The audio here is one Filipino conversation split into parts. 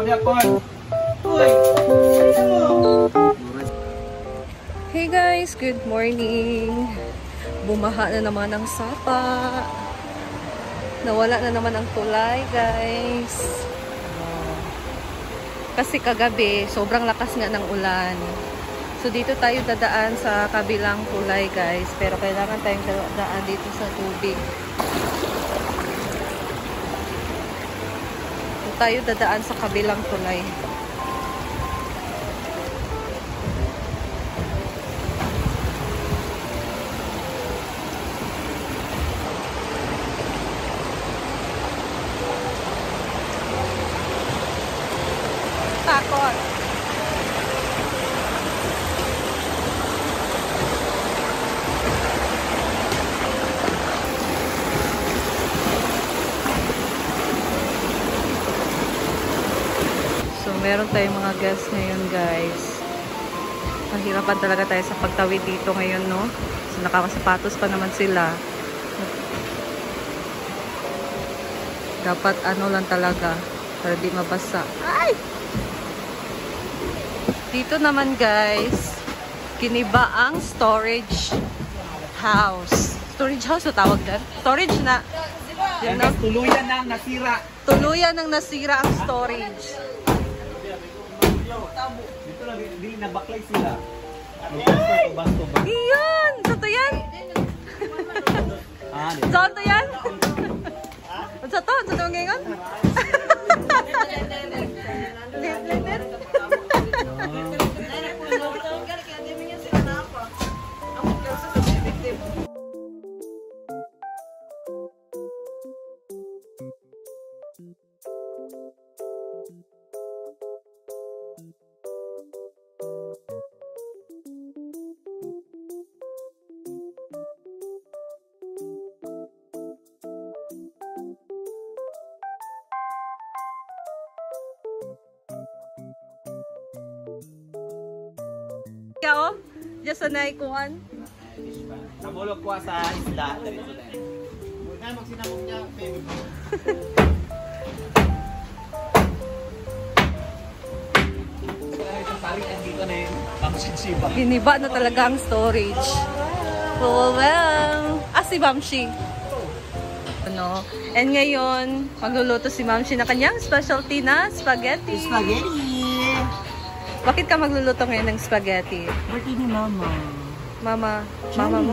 Hey guys, good morning. Bumaha na naman ang sapa. Nawala na naman ang tulay, guys. Kasi kagabi, sobrang lakas nga ng ulan. So dito tayo dadaan sa kabilang tulay, guys. Pero kailangan tayong dadaan dito sa tubig. Dito tayo dadaan sa kabilang tulay. Takot. So, meron tayong mga guests ngayon, guys. Mahirapan talaga tayo sa pagtawid dito ngayon, no? So, nakakasapatos pa naman sila. Dapat ano lang talaga para di mabasa. Ay! Dito naman, guys, Giniba ang storage house. Storage house o tawag din? Storage na. Na tuluyan nang nasira. Tuluyan nang nasira ang storage. Dito lang, hindi nabaklay sila. Iyan! Totoo yan? Totoo yan? Totoo ngayon? Ikaw, diyan sa naikuan. Nabulog ko sa isla. Huwag magsinabog niya, baby. Giniba na talaga ang storage. Oh, well. Si Mamshi. Ano? And ngayon, magluluto si Mamshi na kanyang specialty na spaghetti. Spaghetti! Bakit ka magluluto ngayon ng spaghetti? Birthday ni Mama. Mama mo?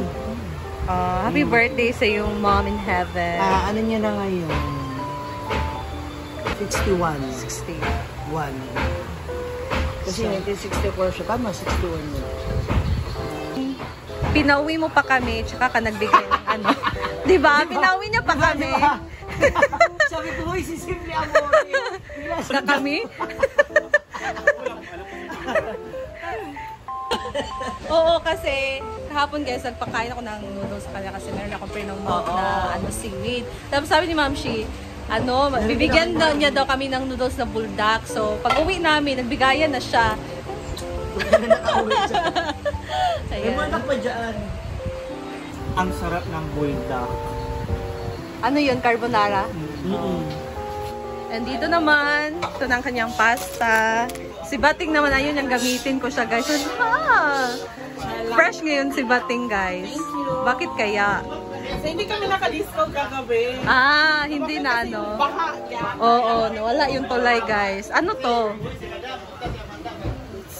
Happy birthday sa iyong mom in heaven. Ano niya na ngayon? 61. 61. Kasi 1964 siya. Tama, 61 yun. Pinauwi mo pa kami, tsaka ka nagbigay ng ano. Diba? Pinauwi niya pa kami. Sabi ko, hoy, si Simple Amore. Na kami? Oo, kasi kahapon guys, nagpakain ako ng noodles sa kanya kasi meron akong pre-mount na seaweed. Tapos sabi ni Mamshi, bibigyan niya daw kami ng noodles na buldak. So, pag uwi namin, nagbigayan na siya. May manak pa dyan. Ang sarap ng buldak. Ano yun? Carbonara? Mm-hmm. And dito naman, ito ng kanyang pasta. Si Bating naman, ayun yung gamitin ko siya, guys. Fresh ngayon si Bating, guys. Bakit kaya? So, hindi kami naka-disco kagabi. Hindi na ano. Baka, Oo, nawala yung tulay, guys. Ano to?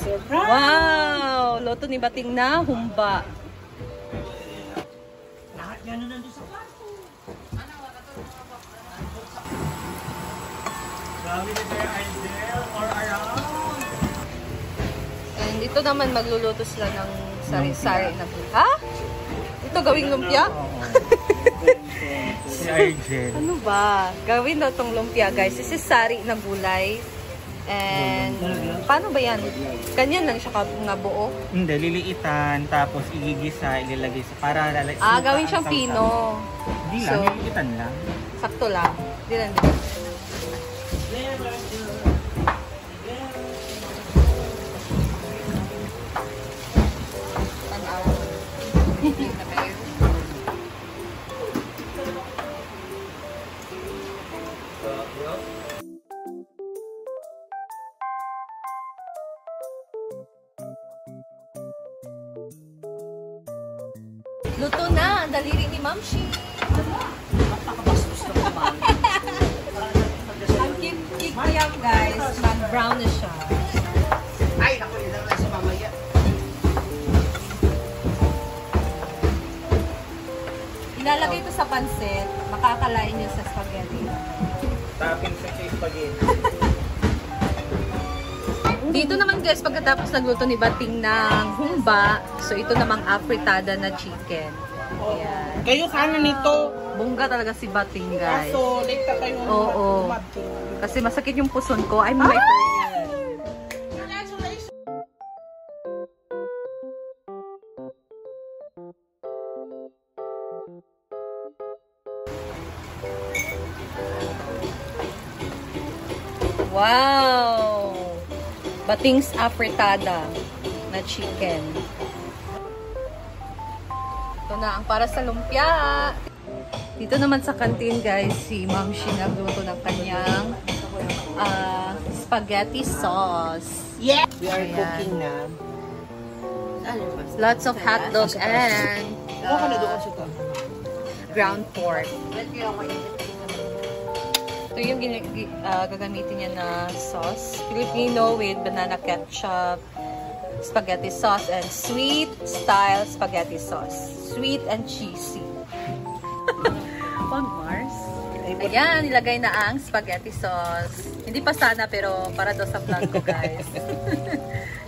surprise! Wow! Loto ni Bating na humba. Lahat yan na nandun sa plato. And dito naman magluluto sila ng sari-sari na buhay. Ha? Ito gawing lumpia? Si Argel. Ano ba? Gawin daw tong lumpia, guys. This is sari na gulay. And paano ba yan? Ganyan lang siya nga buo? Hindi, liliitan, tapos igigisa, ilalagay sa para lalagay. Gawin siyang pino. Hindi lang, liliitan lang. Sakto lang. Di lang. Luto na ang daliri ni Ma'am Shi. Napakabastos na naman. Ang kikiyam guys, mag-brown na siya. Ay, naku, nila na sa mamaya. Ilalagay ito sa pansit, makakalain niyo sa spaghetti. Toppings sa spaghetti. Dito naman guys, pagkatapos nagluto ni Bating ng humba, so ito namang afritada na chicken. Ayan. Kayo kanan nito. Bongga talaga si Bating guys. So, late ka kayo. Oo. Kasi masakit yung puson ko. I'm hyper. Wow! Bating's afritada na chicken. Ito na ang para sa lumpia. Dito naman sa canteen guys, si Ma'am Shi nagluto ng kanyang spaghetti sauce. Yeah! We are Ayan. cooking na. Lots of hotdog and Ako ka na doon sa ito. ground pork. Ito yung gagamitin niya na sauce. Filipino with banana ketchup, spaghetti sauce, and sweet style spaghetti sauce. Sweet and cheesy. Pag Mars. Ayan, nilagay na ang spaghetti sauce. Hindi pa sana pero para daw sa vlog ko guys.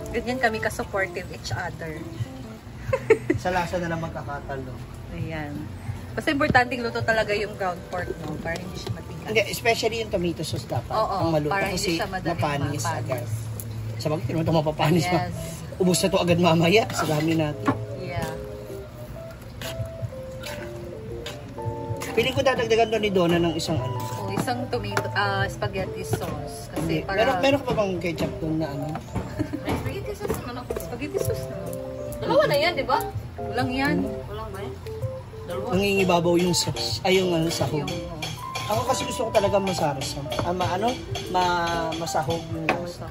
Ganyan kami ka-supportive each other. Sa lasa na lang magkakatalo. Ayan. Basta importanteng luto talaga yung ground pork, no? Para hindi siya matigas. Hindi, especially yung tomato sauce dapat. Oo, ang maluto para hindi kasi siya madaling mapanis mapanis. agad. Sa bagay, hindi naman ito mapapanis pa. Yes. Ubus na ito agad mamaya. Salami natin. Yeah. Piling ko dadagdagan doon ni Donna ng isang ano. O, isang tomato, spaghetti sauce. Kasi para... Meron ka pa bang ketchup doon na ano? Spaghetti sauce naman ako. Spaghetti sauce naman. Dalawa na yan, di ba? Walang yan. Walang ba yan? Nangingibabaw yung sauce. Ay, yung ano, sahog. Yung... Ako kasi gusto ko talaga masaras. Masahog yung lasa.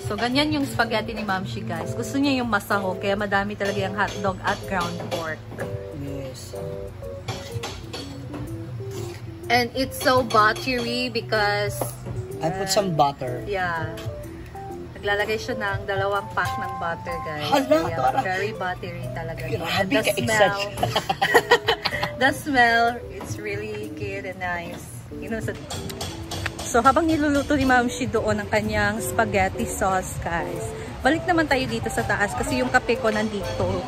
So, ganyan yung spaghetti ni Ma'am Shi, guys. Gusto niya yung masahog, kaya madami talaga yung hotdog at ground pork. Yes. And it's so buttery because... I put some butter. Yeah. Naglalagay siya ng 2 pack ng butter, guys. Hala, Kaya parang- very buttery talaga. And Grabe the ka, smell, exact. the smell, it's really cute and nice. You know, so habang niluluto ni Ma'am Shi doon ang kanyang spaghetti sauce, guys. Balik naman tayo dito sa taas kasi yung kape ko nandito.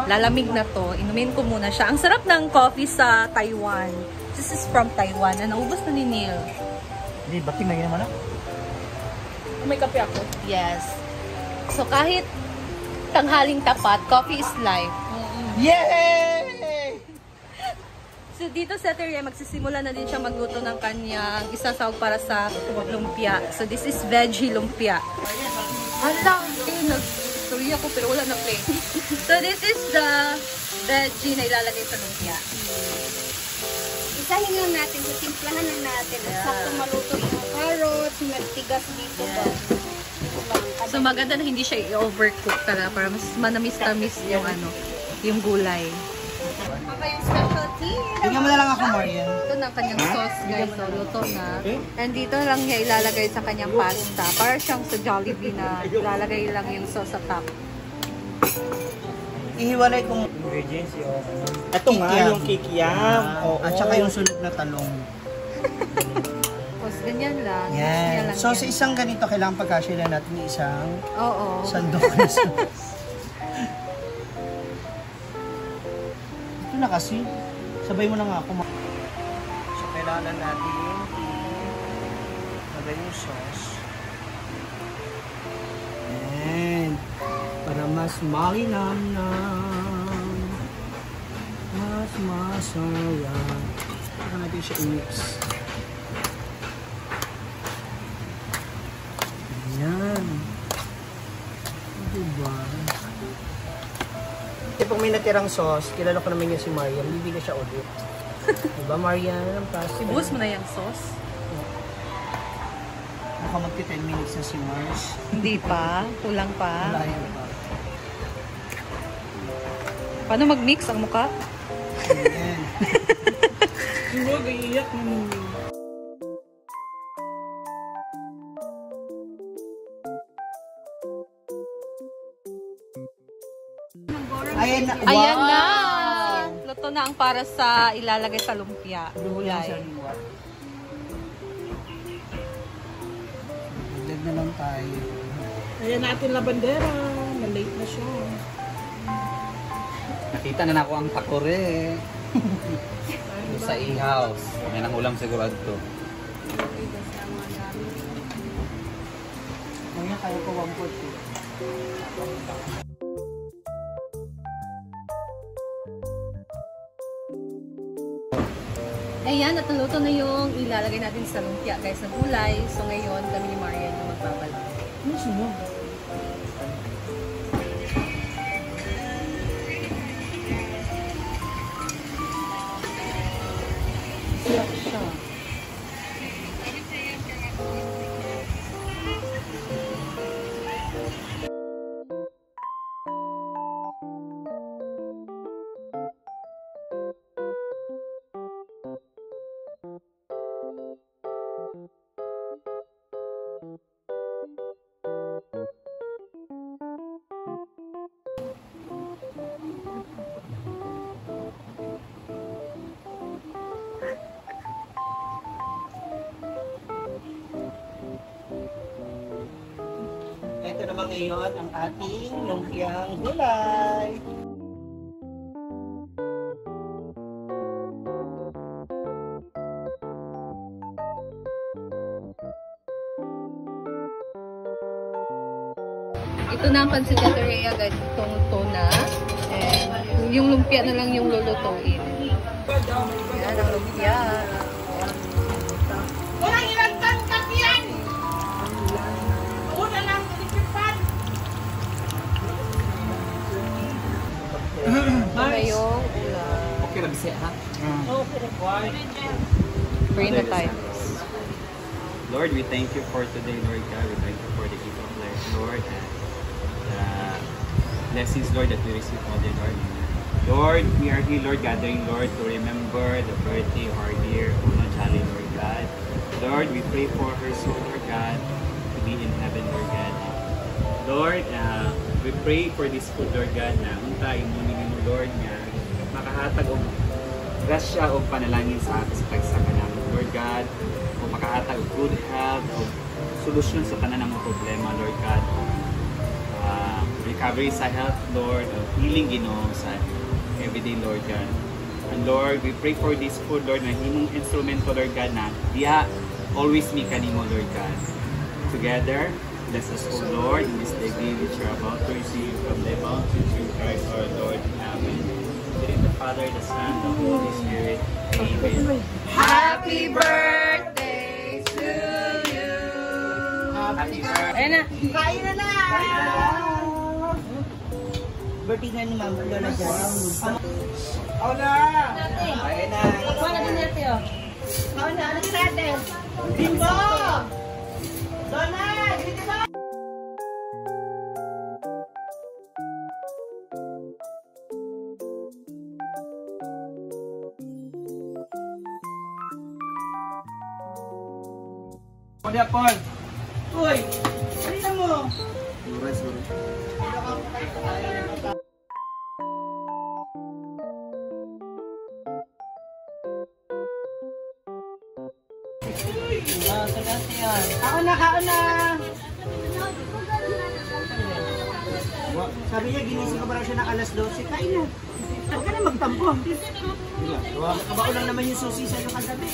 Lalamig na to. Inumin ko muna siya. Ang sarap ng coffee sa Taiwan. This is from Taiwan. Naubos na ni Neil. Hindi, ba't may naman ako? May kape ako. Yes. So kahit tanghaling tapat, coffee is life. Yay! So dito sa Terry, magsisimula na din siya magluto ng kanyang isasawag para sa lumpia. So this is veggie lumpia. Hala, nag-story ako pero wala na plate. So this is the veggie na ilalagay sa lumpia. Isahin lang natin, timplahan lang natin. Yeah. Sakto maluto yung carrots, nagtigas dito ba? So maganda na hindi siya i-overcook talaga para mas manamis-tamis yung ano, yung gulay. Baka yung specialty. Tingnan mo na lang ako, Marian. Ito na ang kanyang sauce, guys. So, luto na. And dito lang niya ilalagay sa kanyang pasta. Para siyang sa Jollibee na ilalagay lang yung sauce sa top. Ihiwalay kong Ingredients yung... Ito nga, yung kikiam. Oo. At saka yung sunog na talong. Tapos ganyan lang. Yan. lang So, yan. sa isang ganito, kailangan pagkasya lang natin isang Oo. sandok na sauce. Ito na kasi. Sabay mo na nga ako. So, kailangan natin ilagay yung sauce. And, para mas malinam-nam, mas masarap. Saka natin siya i-mix. Ayan. Diba? Kasi pag may natirang sauce, kilala ko naman niya si Marian, bibili siya ulit. Diba Marian? Ang pasta. Ibuhos mo na yung sauce. Baka magti 10 minutes na si Mars. Hindi pa. Kulang pa. Wala yan pa. Paano mag-mix ang mukha? Ayan. Huwag, iiyak mo. Ayan na. Ayan na! Wow! Luto na ang para sa ilalagay sa lumpia. Gulay. Gulay. Dagdag na lang tayo. Ayan natin la bandera. Na-late na siya. Nakita na ako ang takore. Sa e-house. May nang ulam sigurado to. Ngayon kaya ko 140. Ayan, at naluto na yung ilalagay natin sa lumpia guys na gulay. So ngayon, kami ni Marian yung magbabalik. Ano sunod? Sarap siya. Ito naman ngayon ang ating lumpiang gulay. Ito na ang pancit canton guys. Itong tuna. And yung lumpia na lang yung lulutuin. Yan ang lumpia. Ito na yung ulam. Okay na bisa ha? Pray na tayo. Lord, we thank you for today, Lord God. We thank you for the gift of life, Lord, and the blessings, Lord, that we receive all day, Lord. Lord, we are here, Lord, gathering, Lord, to remember the birthday of our dear Una Jolly, Lord God. Lord, we pray for her soul, Lord God, to be in heaven, Lord God. Lord, we pray for this food, Lord God, na unta imunin mo, Lord, nga makahatag og grasya o panalangin sa atin sa pagsaka namin, Lord God, o makahatag og good health o solusyon sa tanan ng mga problema, Lord God. Recovery sa health, Lord, o healing, Ginoo, sa everyday, Lord God. And Lord, we pray for this food, Lord, na himong instrumento, Lord God, na diha always mi kanimo, Lord God. Together, bless us, O Lord, in this day which we are about to receive from the bounty through Christ our Lord. Amen. In the Father, the Son, the Holy Spirit. Amen. Happy birthday to you! Happy birthday. Ayan na! Kain na na! Birthday na ni Ma'am Lola Jazz. Hola! Kain na! Wala din natin oh. Hola! Ano natin? Bimbo! Lola! Dito ba? Kuya Paul. Uy! Halika mo! Sorry. Ako na! Sabi niya, ginising ka para siya ng alas 12. Kain na! Huwag ka na magtampo. Kabaon lang naman yung susi sa iyo kagabi.